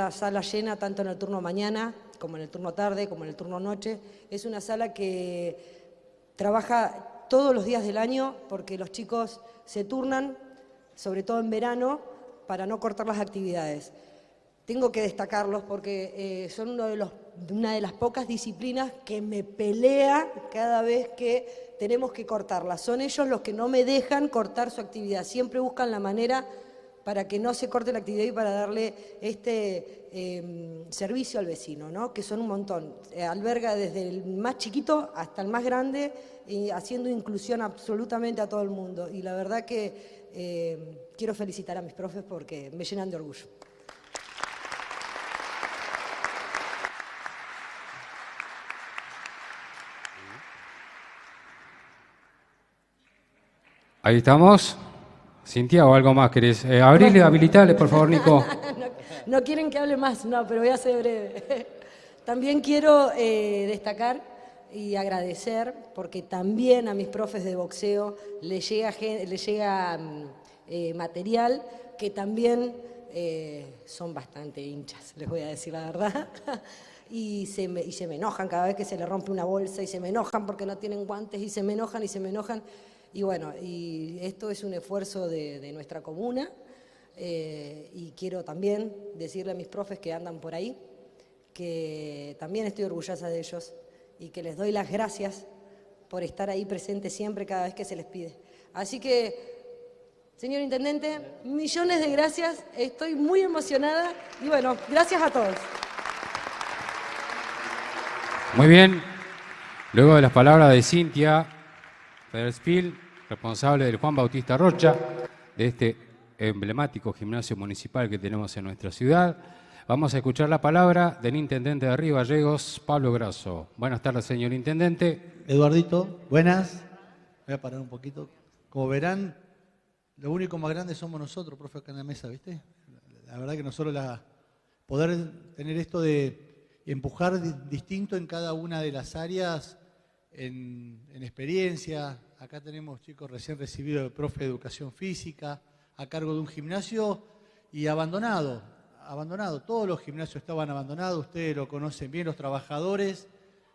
la sala llena tanto en el turno mañana, como en el turno tarde, como en el turno noche. Es una sala que trabaja todos los días del año porque los chicos se turnan, sobre todo en verano, para no cortar las actividades. Tengo que destacarlos porque son una de las pocas disciplinas que me pelea cada vez que tenemos que cortarlas. Son ellos los que no me dejan cortar su actividad. Siempre buscan la manera para que no se corte la actividad y para darle este servicio al vecino, ¿no? Que son un montón. Alberga desde el más chiquito hasta el más grande, haciendo inclusión absolutamente a todo el mundo. Y la verdad que quiero felicitar a mis profes porque me llenan de orgullo. Ahí estamos. Cintia, ¿o algo más querés? Abrile, habilitale, por favor, Nico. No quieren que hable más, no, pero voy a ser breve. También quiero destacar y agradecer, porque también a mis profes de boxeo les llega material que también son bastante hinchas, les voy a decir la verdad. Y se me enojan cada vez que se le rompe una bolsa, y se me enojan porque no tienen guantes, y se me enojan, y se me enojan. Y bueno, y esto es un esfuerzo de nuestra comuna, y quiero también decirle a mis profes que andan por ahí que también estoy orgullosa de ellos y que les doy las gracias por estar ahí presentes siempre cada vez que se les pide. Así que, señor Intendente, millones de gracias, estoy muy emocionada y bueno, gracias a todos. Muy bien. Luego de las palabras de Cintia Federspiel, responsable del Juan Bautista Rocha, de este emblemático gimnasio municipal que tenemos en nuestra ciudad, vamos a escuchar la palabra del Intendente de Río Gallegos, Pablo Grasso. Buenas tardes, señor Intendente. Eduardito, buenas. Voy a parar un poquito. Como verán, lo único más grande somos nosotros, profe, acá en la mesa, ¿viste? La verdad que nosotros poder tener esto de empujar distinto en cada una de las áreas, en experiencia. Acá tenemos chicos recién recibidos de profe de educación física, a cargo de un gimnasio y abandonado. Todos los gimnasios estaban abandonados, ustedes lo conocen bien, los trabajadores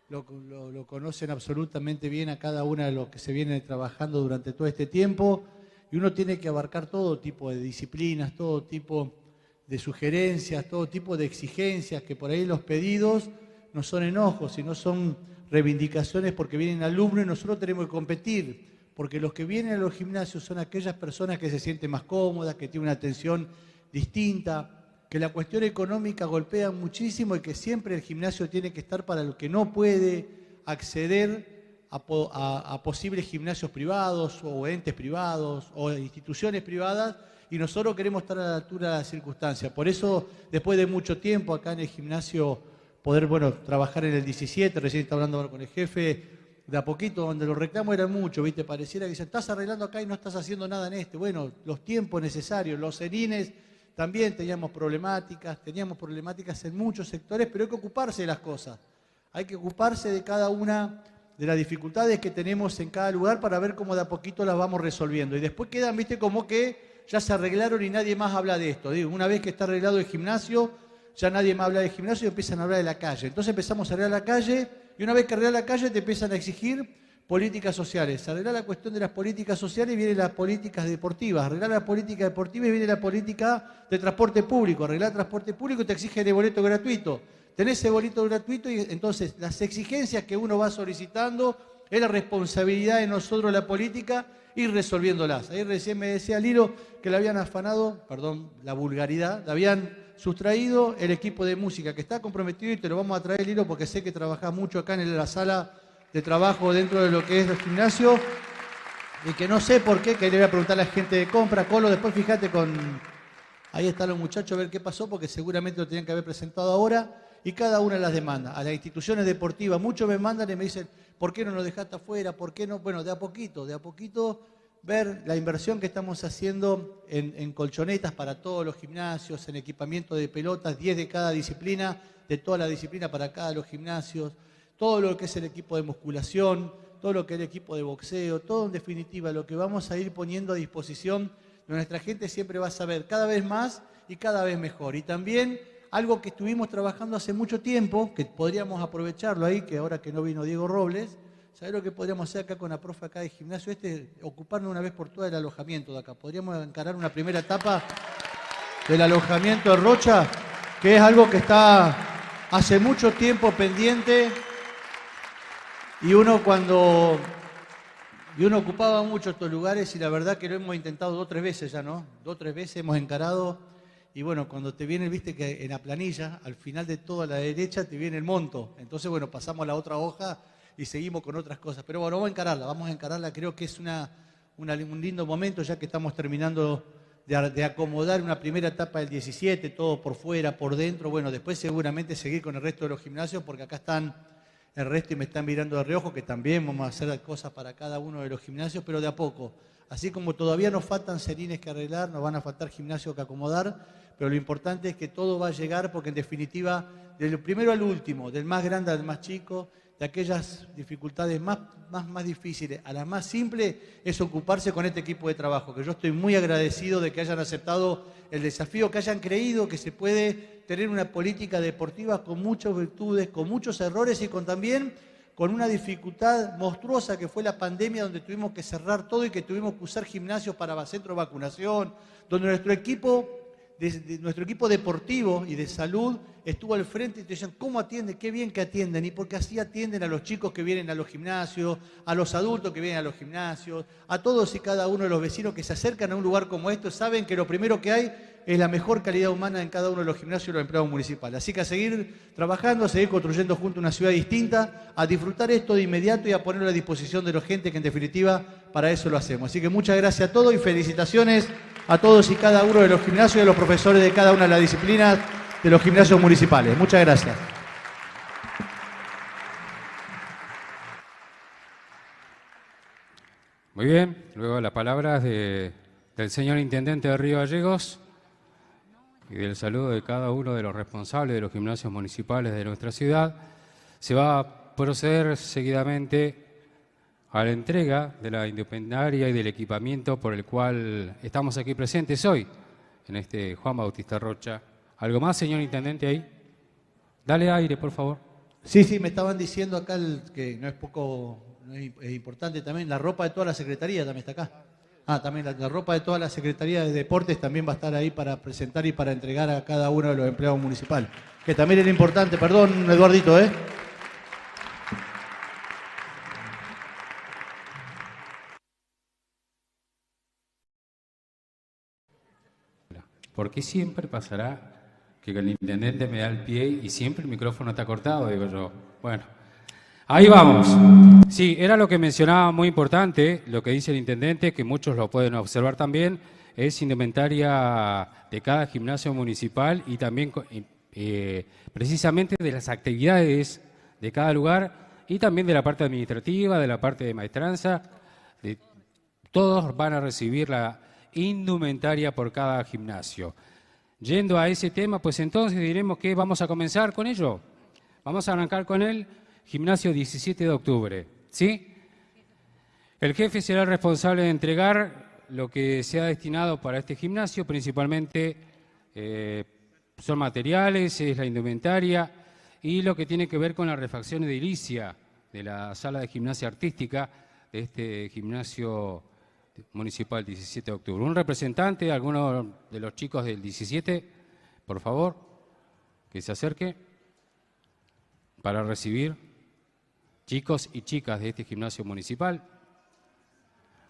lo conocen absolutamente bien a cada una de los que se viene trabajando durante todo este tiempo, y uno tiene que abarcar todo tipo de disciplinas, todo tipo de sugerencias, todo tipo de exigencias, que por ahí los pedidos no son enojos, sino son reivindicaciones porque vienen alumnos y nosotros tenemos que competir, porque los que vienen a los gimnasios son aquellas personas que se sienten más cómodas, que tienen una atención distinta, que la cuestión económica golpea muchísimo y que siempre el gimnasio tiene que estar para el que no puede acceder a posibles gimnasios privados o entes privados o instituciones privadas, y nosotros queremos estar a la altura de las circunstancias. Por eso, después de mucho tiempo acá en el gimnasio, poder trabajar en el 17, recién estaba hablando con el jefe, de a poquito, donde los reclamos eran muchos, ¿viste? Pareciera que dicen, estás arreglando acá y no estás haciendo nada en este. Bueno, los tiempos necesarios, los serines también teníamos problemáticas en muchos sectores, pero hay que ocuparse de las cosas. Hay que ocuparse de cada una de las dificultades que tenemos en cada lugar para ver cómo de a poquito las vamos resolviendo. Y después quedan, ¿viste? Como que ya se arreglaron y nadie más habla de esto. Digo, una vez que está arreglado el gimnasio, ya nadie más habla del gimnasio y empiezan a hablar de la calle. Entonces empezamos a arreglar la calle, y una vez que arreglar la calle te empiezan a exigir políticas sociales. Arreglar la cuestión de las políticas sociales, vienen las políticas deportivas. Arreglar la política deportiva y viene la política de transporte público. Arreglar el transporte público te exige el boleto gratuito. Tenés ese boleto gratuito y entonces las exigencias que uno va solicitando es la responsabilidad de nosotros, la política, ir resolviéndolas. Ahí recién me decía Lilo que le habían afanado, perdón, la vulgaridad, la habían sustraído el equipo de música, que está comprometido, y te lo vamos a traer, Lilo, porque sé que trabajás mucho acá en la sala de trabajo dentro de lo que es el gimnasio, y que no sé por qué, que le voy a preguntar a la gente de compra. Colo, después fíjate ahí están los muchachos, a ver qué pasó, porque seguramente lo tenían que haber presentado ahora, y cada una de las demandas. A las instituciones deportivas, muchos me mandan y me dicen, ¿por qué no nos dejaste afuera? ¿Por qué no? Bueno, de a poquito, ver la inversión que estamos haciendo en colchonetas para todos los gimnasios, en equipamiento de pelotas, 10 de cada disciplina, de toda la disciplina para cada de los gimnasios, todo lo que es el equipo de musculación, todo lo que es el equipo de boxeo, todo en definitiva lo que vamos a ir poniendo a disposición de nuestra gente, siempre va a saber cada vez más y cada vez mejor. Y también algo que estuvimos trabajando hace mucho tiempo, que podríamos aprovecharlo ahí, que ahora que no vino Diego Robles, ¿sabés lo que podríamos hacer acá con la profe acá de gimnasio? Ocuparnos una vez por todas del alojamiento de acá. Podríamos encarar una primera etapa del alojamiento de Rocha, que es algo que está hace mucho tiempo pendiente y uno ocupaba mucho estos lugares y la verdad que lo hemos intentado 2 o 3 veces ya, ¿no? 2 o 3 veces hemos encarado y bueno, cuando te viene, viste que en la planilla, al final de todo a la derecha te viene el monto. Entonces, bueno, pasamos a la otra hoja y seguimos con otras cosas. Pero bueno, vamos a encararla. Creo que es un lindo momento ya que estamos terminando de acomodar una primera etapa del 17, todo por fuera, por dentro. Bueno, después seguramente seguir con el resto de los gimnasios porque acá están el resto y me están mirando de reojo que también vamos a hacer cosas para cada uno de los gimnasios, pero de a poco. Así como todavía nos faltan serines que arreglar, nos van a faltar gimnasios que acomodar, pero lo importante es que todo va a llegar porque en definitiva, del primero al último, del más grande al más chico, de aquellas dificultades más difíciles a las más simples, es ocuparse con este equipo de trabajo, que yo estoy muy agradecido de que hayan aceptado el desafío, que hayan creído que se puede tener una política deportiva con muchas virtudes, con muchos errores y también con una dificultad monstruosa que fue la pandemia, donde tuvimos que cerrar todo y que tuvimos que usar gimnasios para centro de vacunación, donde nuestro equipo deportivo y de salud estuvo al frente y te decían, ¿cómo atienden? Qué bien que atienden. Y porque así atienden a los chicos que vienen a los gimnasios, a los adultos que vienen a los gimnasios, a todos y cada uno de los vecinos que se acercan a un lugar como esto, saben que lo primero que hay es la mejor calidad humana en cada uno de los gimnasios y los empleados municipales. Así que a seguir trabajando, a seguir construyendo juntos una ciudad distinta, a disfrutar esto de inmediato y a ponerlo a disposición de la gente que en definitiva para eso lo hacemos. Así que muchas gracias a todos y felicitaciones a todos y cada uno de los gimnasios y a los profesores de cada una de las disciplinas de los gimnasios municipales. Muchas gracias. Muy bien, luego las palabras del señor Intendente de Río Gallegos y del saludo de cada uno de los responsables de los gimnasios municipales de nuestra ciudad, se va a proceder seguidamente a la entrega de la indumentaria y del equipamiento por el cual estamos aquí presentes hoy, en este Juan Bautista Rocha. ¿Algo más, señor Intendente, ahí? Dale aire, por favor. Sí, me estaban diciendo acá que no es importante también, la ropa de toda la Secretaría también está acá. También la ropa de toda la Secretaría de Deportes también va a estar ahí para presentar y para entregar a cada uno de los empleados municipales. Que también era importante, perdón, Eduardito, ¿eh? ¿Por qué siempre pasará que el intendente me da el pie y siempre el micrófono está cortado? Digo yo. Bueno, ahí vamos. Sí, era lo que mencionaba muy importante, lo que dice el intendente, que muchos lo pueden observar también, es indumentaria de cada gimnasio municipal y también precisamente de las actividades de cada lugar y también de la parte administrativa, de la parte de maestranza. Todos van a recibir la indumentaria por cada gimnasio. Yendo a ese tema, pues entonces diremos que vamos a comenzar con ello. Vamos a arrancar con el gimnasio 17 de octubre, ¿sí? El jefe será el responsable de entregar lo que se ha destinado para este gimnasio, principalmente son materiales, es la indumentaria y lo que tiene que ver con la refacción edilicia de la sala de gimnasia artística de este gimnasio municipal 17 de octubre. Un representante, alguno de los chicos del 17, por favor, que se acerque para recibir chicos y chicas de este gimnasio municipal.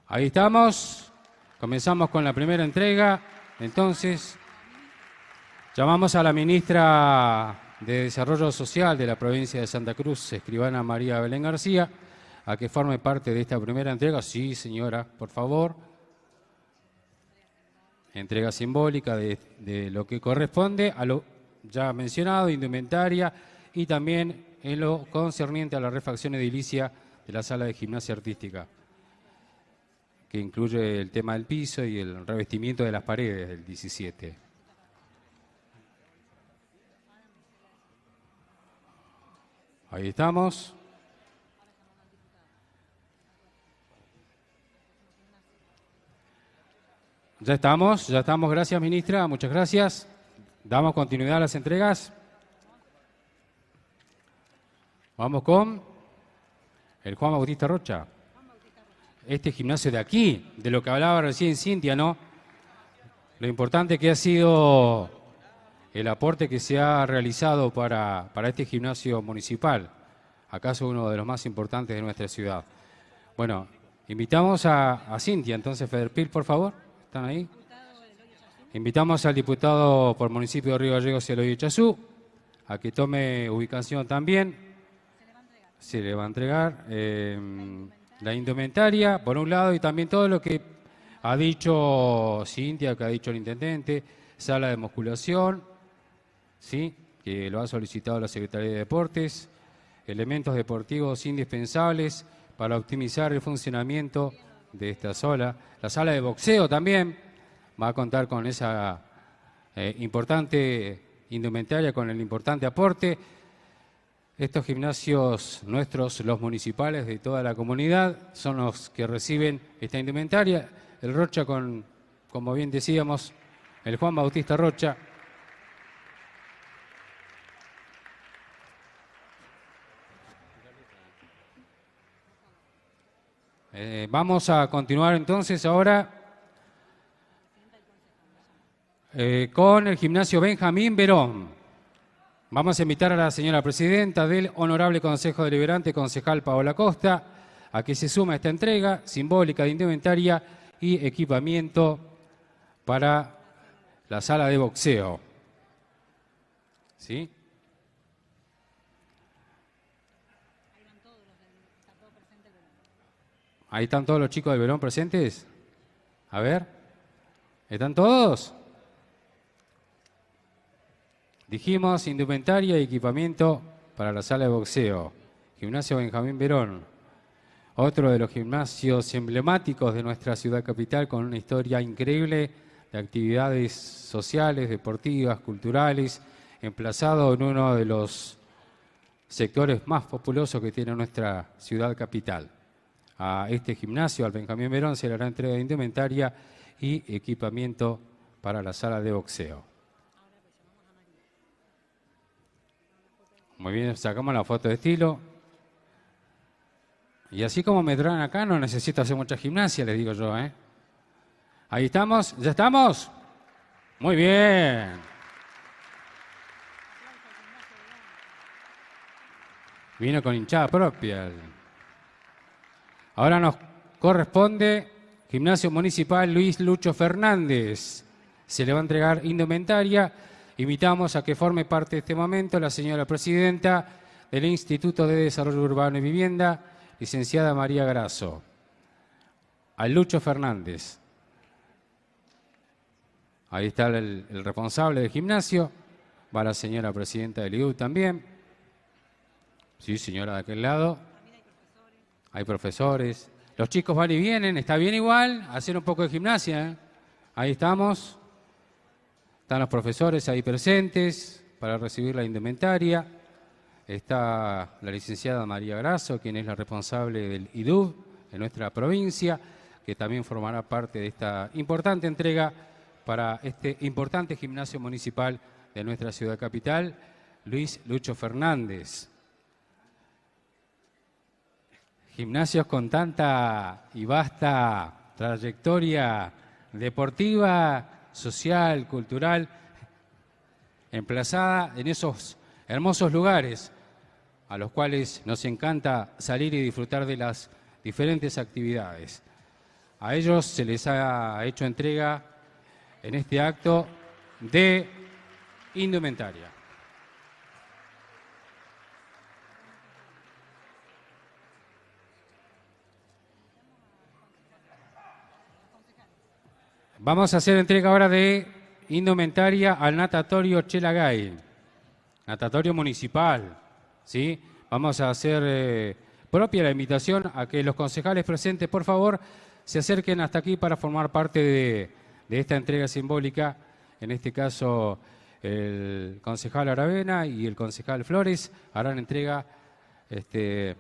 Ahí estamos, comenzamos con la primera entrega. Entonces, llamamos a la ministra de Desarrollo Social de la provincia de Santa Cruz, escribana María Belén García, a que forme parte de esta primera entrega. Sí, señora, por favor. Entrega simbólica de lo que corresponde a lo ya mencionado, indumentaria, y también en lo concerniente a la refacción edilicia de la sala de gimnasia artística, que incluye el tema del piso y el revestimiento de las paredes del 17. Ahí estamos. Ya estamos, gracias ministra, muchas gracias. Damos continuidad a las entregas. Vamos con el Juan Bautista Rocha. Este gimnasio de aquí, de lo que hablaba recién Cintia, ¿no? Lo importante que ha sido el aporte que se ha realizado para este gimnasio municipal. ¿Acaso uno de los más importantes de nuestra ciudad? Bueno, invitamos a Cintia, entonces, Federpil, por favor. ¿Están ahí? Invitamos al diputado por municipio de Río Gallegos, Eloy Echazú, a que tome ubicación también. Se le va a entregar la indumentaria, por un lado, y también todo lo que ha dicho Cintia, que ha dicho el intendente, sala de musculación, ¿sí? Que lo ha solicitado la Secretaría de Deportes, elementos deportivos indispensables para optimizar el funcionamiento de esta sala. La sala de boxeo también va a contar con esa importante indumentaria, con el importante aporte. Estos gimnasios nuestros, los municipales de toda la comunidad, son los que reciben esta indumentaria. El Rocha como bien decíamos, el Juan Bautista Rocha. Vamos a continuar entonces ahora con el gimnasio Benjamín Verón. Vamos a invitar a la señora presidenta del Honorable Consejo Deliberante, concejal Paola Costa, a que se suma a esta entrega simbólica de indumentaria y equipamiento para la sala de boxeo. ¿Sí? Ahí están todos los chicos del Verón presentes. A ver, ¿están todos? Dijimos indumentaria y equipamiento para la sala de boxeo. Gimnasio Benjamín Verón, otro de los gimnasios emblemáticos de nuestra ciudad capital, con una historia increíble de actividades sociales, deportivas, culturales, emplazado en uno de los sectores más populosos que tiene nuestra ciudad capital. A este gimnasio, al Benjamín Verón, se le hará entrega de indumentaria y equipamiento para la sala de boxeo. Muy bien, sacamos la foto de estilo. Y así como me traen acá, no necesito hacer mucha gimnasia, les digo yo, ¿eh? Ahí estamos, ¿ya estamos? Muy bien. Vino con hinchada propia. Ahora nos corresponde Gimnasio Municipal Luis Lucho Fernández. Se le va a entregar indumentaria. Invitamos a que forme parte de este momento la señora presidenta del Instituto de Desarrollo Urbano y Vivienda, licenciada María Grasso. Al Lucho Fernández. Ahí está el responsable del gimnasio. Va la señora presidenta del IUB también. Sí, señora, de aquel lado. Hay profesores. Los chicos van y vienen, está bien igual, hacer un poco de gimnasia, ¿eh? Ahí estamos. Están los profesores ahí presentes para recibir la indumentaria. Está la licenciada María Grasso, quien es la responsable del IDUB en nuestra provincia, que también formará parte de esta importante entrega para este importante gimnasio municipal de nuestra ciudad capital, Luis Lucho Fernández. Gimnasios con tanta y vasta trayectoria deportiva, social, cultural, emplazada en esos hermosos lugares a los cuales nos encanta salir y disfrutar de las diferentes actividades. A ellos se les ha hecho entrega en este acto de indumentaria. Vamos a hacer entrega ahora de indumentaria al natatorio Chelagay, natatorio municipal, ¿sí? Vamos a hacer propia la invitación a que los concejales presentes, por favor, se acerquen hasta aquí para formar parte de esta entrega simbólica. En este caso, el concejal Aravena y el concejal Flores harán entrega de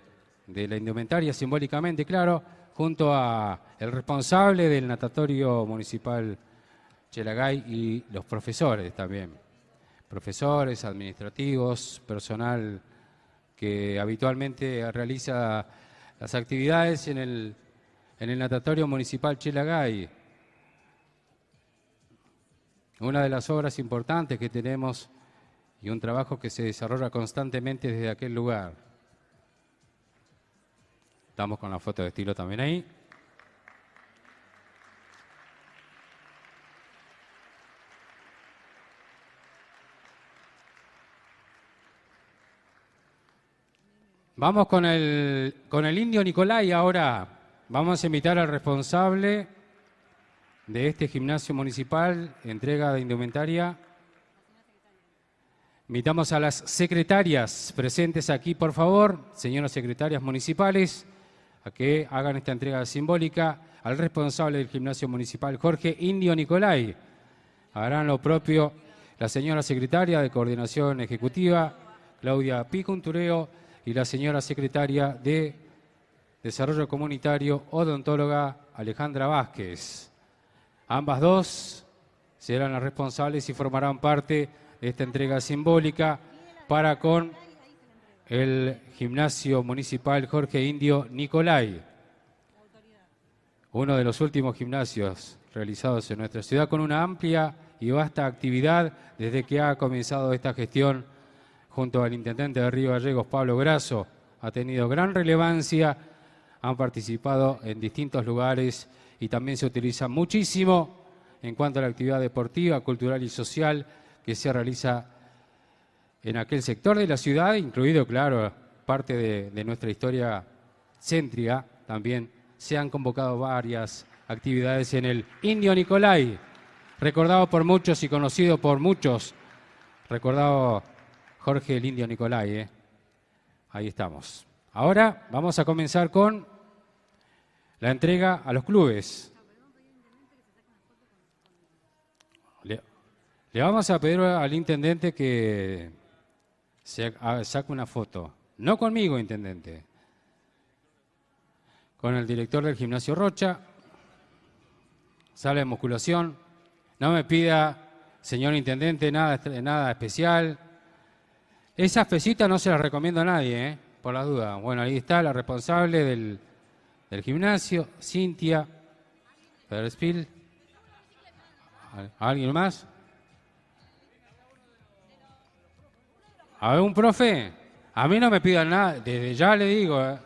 la indumentaria simbólicamente, claro, junto a el responsable del natatorio municipal Chelagay y los profesores también. profesores, administrativos, personal que habitualmente realiza las actividades en el Natatorio Municipal Chelagay. Una de las obras importantes que tenemos y un trabajo que se desarrolla constantemente desde aquel lugar. Estamos con la foto de estilo también ahí. Vamos con el indio Nicolai ahora. Vamos a invitar al responsable de este gimnasio municipal, entrega de indumentaria. Invitamos a las secretarias presentes aquí, por favor, señoras secretarias municipales, a que hagan esta entrega simbólica al responsable del gimnasio municipal, Jorge Indio Nicolai. Harán lo propio la señora secretaria de Coordinación Ejecutiva, Claudia Picuntureo, y la señora secretaria de Desarrollo Comunitario, odontóloga Alejandra Vázquez. Ambas dos serán las responsables y formarán parte de esta entrega simbólica para con el gimnasio municipal Jorge Indio Nicolai, uno de los últimos gimnasios realizados en nuestra ciudad con una amplia y vasta actividad desde que ha comenzado esta gestión junto al intendente de Río Gallegos, Pablo Grasso. Ha tenido gran relevancia, han participado en distintos lugares y también se utiliza muchísimo en cuanto a la actividad deportiva, cultural y social que se realiza en aquel sector de la ciudad, incluido, claro, parte de nuestra historia céntrica. También se han convocado varias actividades en el Indio Nicolai, recordado por muchos y conocido por muchos, recordado Jorge el Indio Nicolai. Ahí estamos. Ahora vamos a comenzar con la entrega a los clubes. Le vamos a pedir al intendente que saque una foto. No conmigo, intendente. Con el director del gimnasio Rocha. Sala de musculación. No me pida, señor intendente, nada especial. Esas pesitas no se las recomiendo a nadie, por la duda. Bueno, ahí está la responsable del gimnasio, Cintia Federspiel. ¿Alguien más? A ver, un profe. A mí no me pidan nada, desde ya le digo.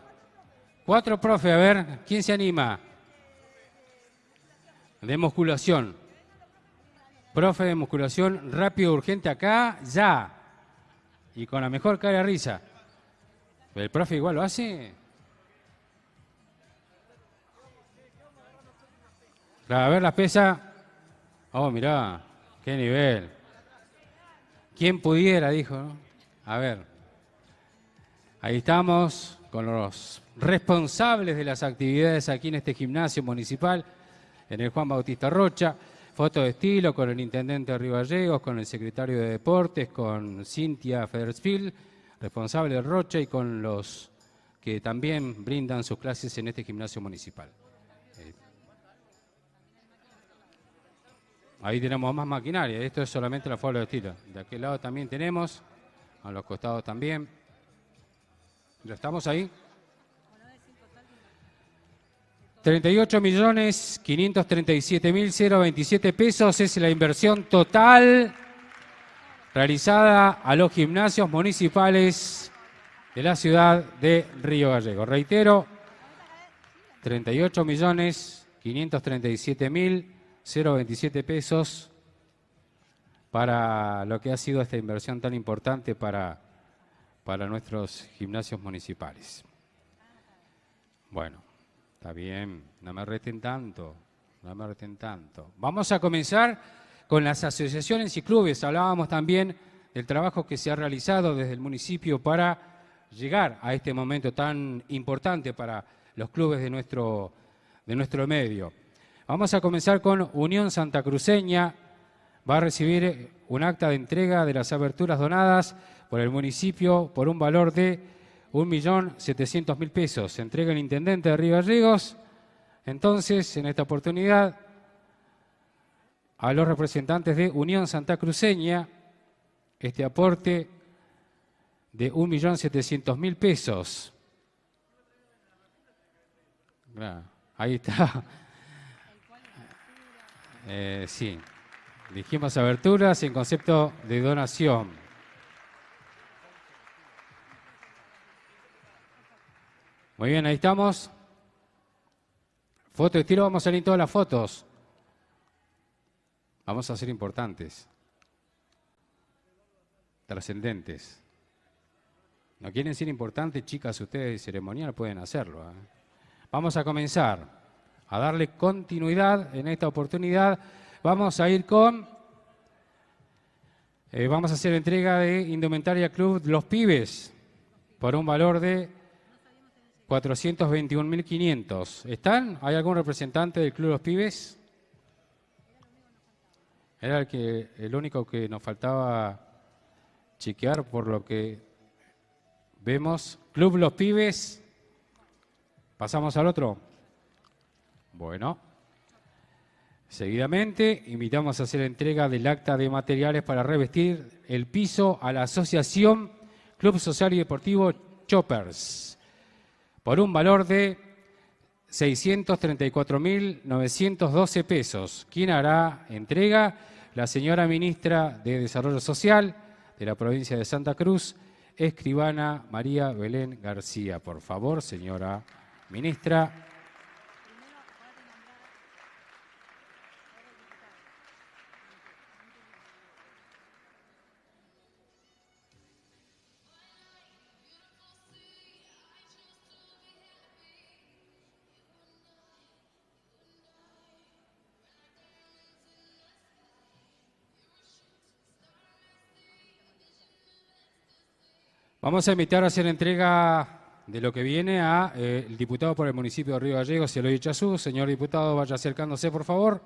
4 profes, a ver, ¿quién se anima? De musculación. Profe de musculación, rápido, urgente acá, ya. Y con la mejor cara de risa. ¿El profe igual lo hace? A ver las pesas. Oh, mirá, qué nivel. ¿Quién pudiera? Dijo, ¿no? A ver. Ahí estamos con los responsables de las actividades aquí en este gimnasio municipal, en el Juan Bautista Rocha. Foto de estilo con el intendente de Río Gallegos, con el secretario de Deportes, con Cintia Federspiel, responsable del Rocha, y con los que también brindan sus clases en este gimnasio municipal. Ahí tenemos más maquinaria, esto es solamente la foto de estilo. De aquel lado también tenemos, a los costados también. ¿Ya estamos ahí? 38.537.027 pesos es la inversión total realizada a los gimnasios municipales de la ciudad de Río Gallegos. Reitero, 38.537.027 pesos para lo que ha sido esta inversión tan importante para nuestros gimnasios municipales. Bueno. Está bien, no me reten tanto, no me reten tanto. Vamos a comenzar con las asociaciones y clubes. Hablábamos también del trabajo que se ha realizado desde el municipio para llegar a este momento tan importante para los clubes de nuestro medio. Vamos a comenzar con Unión Santacruceña. Va a recibir un acta de entrega de las aberturas donadas por el municipio por un valor de 1.700.000 pesos. Se entrega el intendente de Río Gallegos. Entonces, en esta oportunidad, a los representantes de Unión Santacruceña, este aporte de 1.700.000 pesos. Claro, ahí está. Sí, dijimos aberturas en concepto de donación. Muy bien, ahí estamos. Foto de estilo, vamos a salir todas las fotos. Vamos a ser importantes. Trascendentes. ¿No quieren ser importantes, chicas, ustedes de ceremonial? Pueden hacerlo. Vamos a comenzar a darle continuidad en esta oportunidad. Vamos a ir con... vamos a hacer entrega de Indumentaria Club Los Pibes por un valor de 421.500. ¿Están? ¿Hay algún representante del Club Los Pibes? Era el único que nos faltaba chequear por lo que vemos. Club Los Pibes. ¿Pasamos al otro? Bueno. Seguidamente, invitamos a hacer entrega del acta de materiales para revestir el piso a la Asociación Club Social y Deportivo Choppers por un valor de 634.912 pesos. ¿Quién hará entrega? La señora ministra de Desarrollo Social de la provincia de Santa Cruz, escribana María Belén García. Por favor, señora ministra. Vamos a invitar a hacer entrega de lo que viene a el diputado por el municipio de Río Gallegos, Eloy Ichazú. Señor diputado, vaya acercándose, por favor.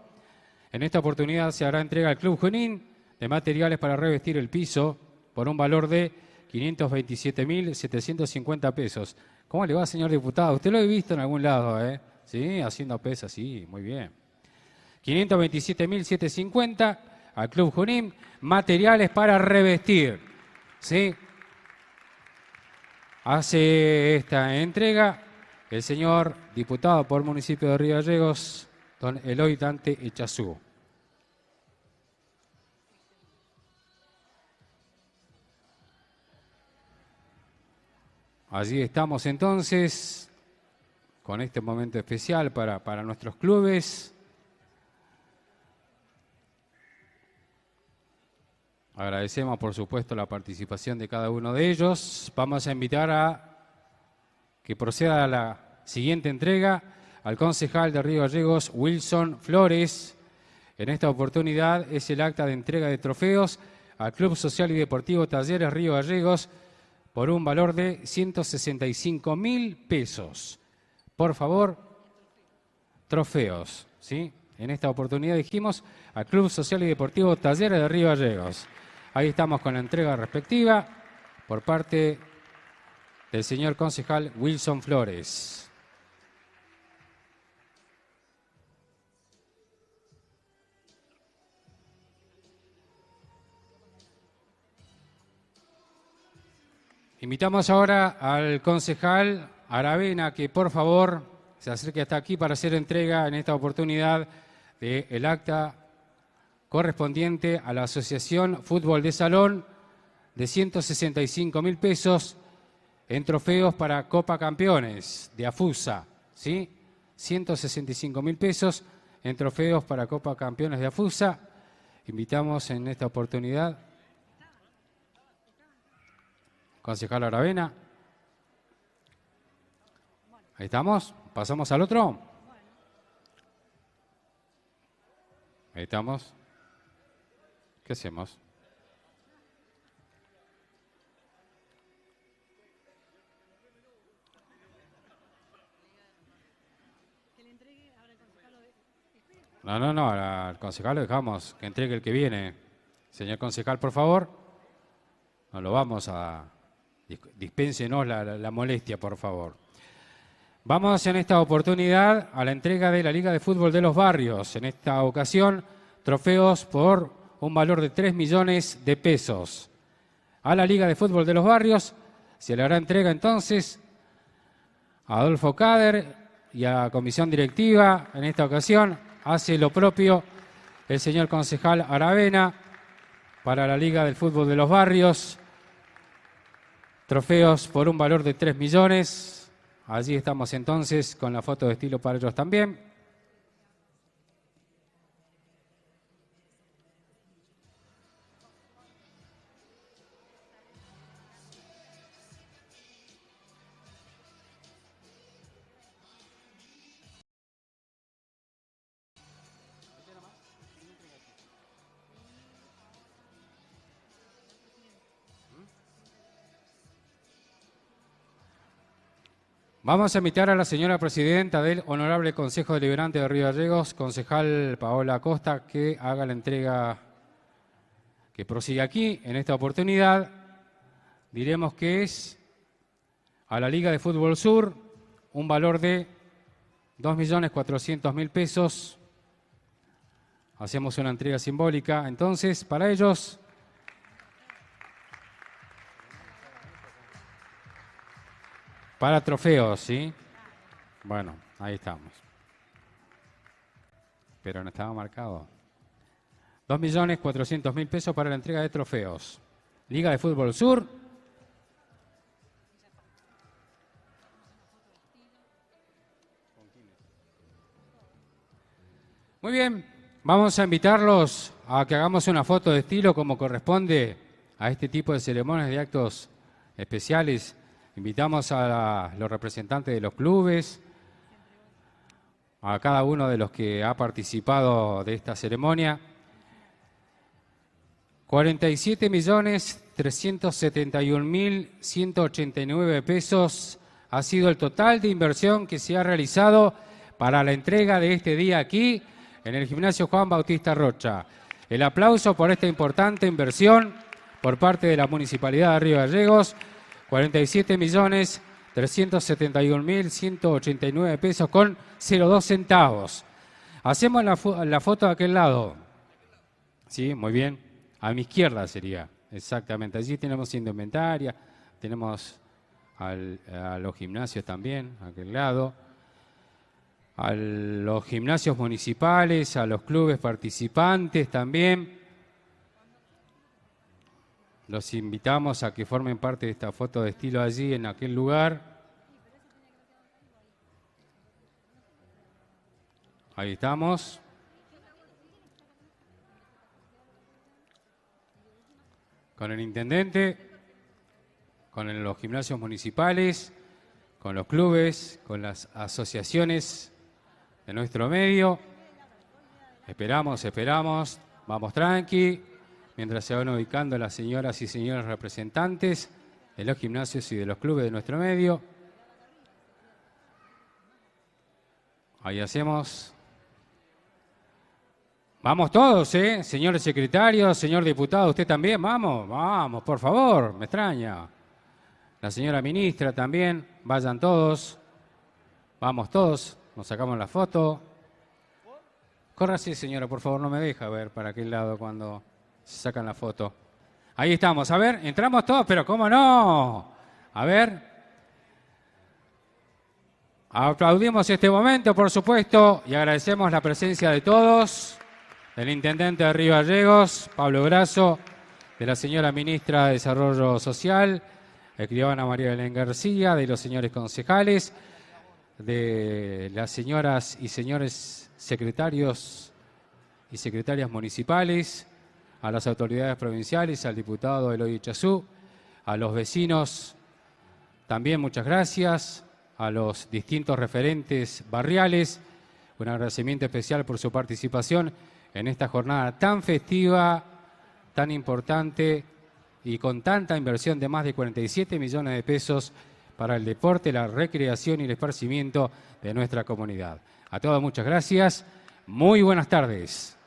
En esta oportunidad se hará entrega al Club Junín de materiales para revestir el piso por un valor de 527.750 pesos. ¿Cómo le va, señor diputado? Usted lo he visto en algún lado, ¿eh? Sí, haciendo pesas, sí, muy bien. 527.750 al Club Junín, materiales para revestir, ¿sí? Hace esta entrega el señor diputado por el municipio de Río Gallegos, don Eloy Dante Ichazú. Allí estamos entonces, con este momento especial para nuestros clubes. Agradecemos, por supuesto, la participación de cada uno de ellos. Vamos a invitar a que proceda a la siguiente entrega al concejal de Río Gallegos, Wilson Flores. En esta oportunidad es el acta de entrega de trofeos al Club Social y Deportivo Talleres Río Gallegos por un valor de 165.000 pesos. Por favor, trofeos, ¿sí? En esta oportunidad dijimos al Club Social y Deportivo Talleres de Río Gallegos. Ahí estamos con la entrega respectiva por parte del señor concejal Wilson Flores. Invitamos ahora al concejal Aravena que por favor se acerque hasta aquí para hacer entrega en esta oportunidad del acta correspondiente a la Asociación Fútbol de Salón de 165.000 pesos en trofeos para Copa Campeones de AFUSA, ¿sí? 165.000 pesos en trofeos para Copa Campeones de AFUSA. Invitamos en esta oportunidad concejal Aravena. Ahí estamos. ¿Pasamos al otro? Ahí estamos. ¿Qué hacemos? No, al concejal lo dejamos, que entregue el que viene. Señor concejal, por favor. No lo vamos a... Dispénsenos la molestia, por favor. Vamos en esta oportunidad a la entrega de la Liga de Fútbol de los Barrios. En esta ocasión, trofeos por un valor de 3 millones de pesos. a la Liga de Fútbol de los Barrios. Se le hará entrega entonces a Adolfo Cader y a la comisión directiva. En esta ocasión hace lo propio el señor concejal Aravena para la Liga del Fútbol de los Barrios. Trofeos por un valor de 3 millones. Allí estamos entonces con la foto de estilo para ellos también. Vamos a invitar a la señora presidenta del Honorable Consejo Deliberante de Río Gallegos, concejal Paola Acosta, que haga la entrega, que prosigue aquí. En esta oportunidad diremos que es a la Liga de Fútbol Sur un valor de 2.400.000 pesos. Hacemos una entrega simbólica. Entonces, para ellos, para trofeos, ¿sí? Bueno, ahí estamos. Pero no estaba marcado. 2.400.000 pesos para la entrega de trofeos. Liga de Fútbol Sur. Muy bien, vamos a invitarlos a que hagamos una foto de estilo como corresponde a este tipo de ceremonias y actos especiales. Invitamos a los representantes de los clubes, a cada uno de los que ha participado de esta ceremonia. 47.371.189 pesos ha sido el total de inversión que se ha realizado para la entrega de este día aquí en el Gimnasio Juan Bautista Rocha. El aplauso por esta importante inversión por parte de la Municipalidad de Río Gallegos. 47.371.189 pesos con 02 centavos. Hacemos la foto de aquel lado. Sí, muy bien. A mi izquierda sería, exactamente. Allí tenemos indumentaria, tenemos a los gimnasios también, a aquel lado. A los gimnasios municipales, a los clubes participantes también. Los invitamos a que formen parte de esta foto de estilo allí, en aquel lugar. Ahí estamos. Con el intendente, con los gimnasios municipales, con los clubes, con las asociaciones de nuestro medio. Esperamos, vamos tranqui. Mientras se van ubicando las señoras y señores representantes de los gimnasios y de los clubes de nuestro medio. Ahí hacemos. Vamos todos, señores secretarios, señor diputado, usted también, vamos, por favor, me extraña. La señora ministra también, vayan todos. Vamos todos, nos sacamos la foto. Córrase, señora, por favor, no me deja ver para aquel lado cuando se sacan la foto. Ahí estamos. A ver, entramos todos, pero ¿cómo no? A ver. Aplaudimos este momento, por supuesto, y agradecemos la presencia de todos, del intendente de Río Gallegos, Pablo Grasso, de la señora ministra de Desarrollo Social, escribana María Belén García, de los señores concejales, de las señoras y señores secretarios y secretarias municipales, a las autoridades provinciales, al diputado Eloy Chazú, a los vecinos, también muchas gracias, a los distintos referentes barriales, un agradecimiento especial por su participación en esta jornada tan festiva, tan importante y con tanta inversión de más de 47 millones de pesos para el deporte, la recreación y el esparcimiento de nuestra comunidad. A todos muchas gracias, muy buenas tardes.